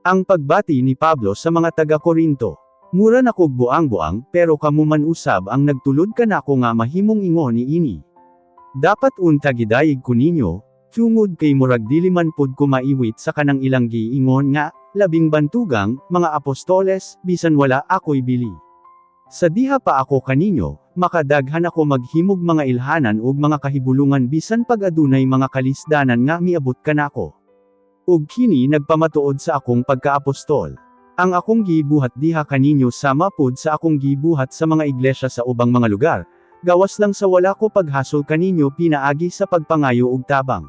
Ang pagbati ni Pablo sa mga taga-Korinto. Mura na kog buang-buang, pero kamu man usab ang nagtulod kanako nga mahimong ingon niini. Dapat unta gidayeg ko ninyo, tungod kay murag dili man pud ko maiwit sa kanang ilang giingon nga, labing bantugang, mga apostoles, bisan wala ako'y bili. Sa diha pa ako kaninyo, makadaghan ako maghimog mga ilhanan ug mga kahibulungan bisan pag adunay mga kalisdanan nga miabot kanako. Ug kini nagpamatuod sa akong pagkaapostol. Ang akong gibuhat diha kaninyo sama pod sa akong gibuhat sa mga iglesia sa ubang mga lugar, gawas lang sa wala ko paghasol kaninyo pinaagi sa pagpangayo ug tabang.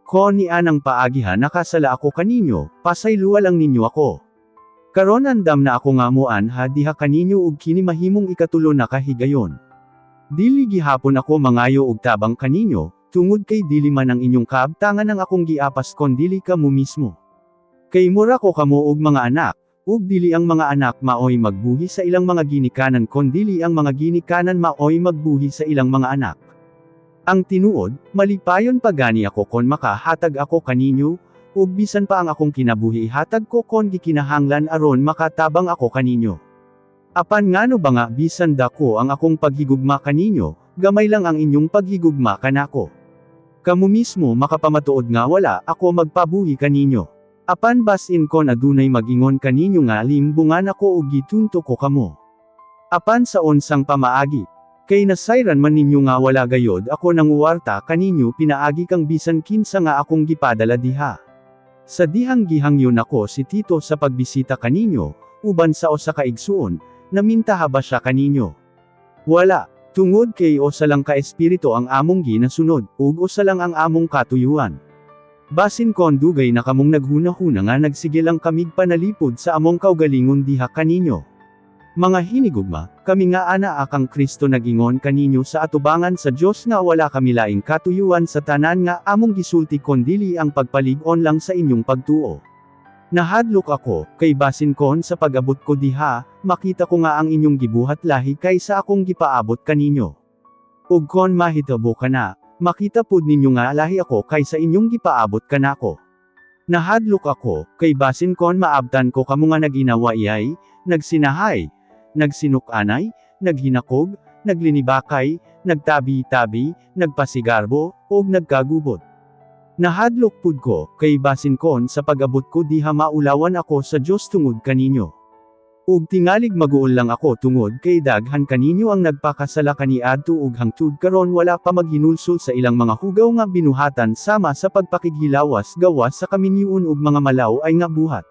Kon ni anang paagihan nakasala ako kaninyo, pasayloa lang ninyo ako. Karon andam na ako nga muan ha diha kaninyo ug kini mahimong ikatulo na kahigayon. Dili gihapon ako mangayo og tabang kaninyo, tungod kay dili man ang inyong kaabtangan ang akong giapas kon dili kamo mismo. Kay mura ko kamo og mga anak, ug dili ang mga anak maoy magbuhi sa ilang mga ginikanan kon dili ang mga ginikanan maoy magbuhi sa ilang mga anak. Ang tinuod, malipayon pa gani ako kon makahatag ako kaninyo, ug bisan pa ang akong kinabuhi ihatag ko kon gikinahanglan aron makatabang ako kaninyo. Apan ngano ba nga bisan dako ang akong paghigugma kaninyo, gamay lang ang inyong paghigugma kanako. Kamu mismo makapamatuod nga wala ako magpabuhi kaninyo. Apan basin kon adunay magingon kaninyo nga limbungan ako ug gitunto ko kamo. Apan sa onsang pamaagi, kay nasayran man ninyo nga wala gayod ako nanguwarta kaninyo pinaagi kang bisan kinsa nga akong gipadala diha. Sa dihang gihangyon ako si Tito sa pagbisita kaninyo, uban sa usa ka igsuon, namintaha ba siya kaninyo? Wala, tungod kay usa lang ka espiritu ang among ginasunod, ug usa lang ang among katuyuan. Basin kon dugay na kamong naghunahuna nga nagsige lang kamig panalipod sa among kaugalingon diha kaninyo. Mga hinigugma, kami nga ana akang Kristo nagingon kaninyo sa atubangan sa Dios nga wala kami laing katuyuan sa tanan nga among gisulti kon dili ang pagpalig-on lang sa inyong pagtuo. Nahadlok ako, kay basin kon sa pag-abot ko diha, makita ko nga ang inyong gibuhat lahi kaysa akong gipaabot kaninyo. Ug kon mahitabo kana, makita pud ninyo nga lahi ako kaysa inyong gipaabot kanako. Nahadlok ako, kay basin kon maabtan ko kamo nga naginawayay, nagsinahay, nagsinukanay, naghinakog, naglinibakay, nagtabi-tabi, nagpasigarbo, ug nagkagubot. Nahadlok pud ko, kay basin kon sa pag-abot ko diha maulawan ako sa Dios tungod kaninyo. Ug tingalig maguol lang ako tungod kay daghan kaninyo ang nagpakasala kaniadto ug hangtud karon wala pa maghinulsol sa ilang mga hugaw nga binuhatan sama sa pagpakighilawas gawas sa kaminyoon ug mga malaw ay nga buhat.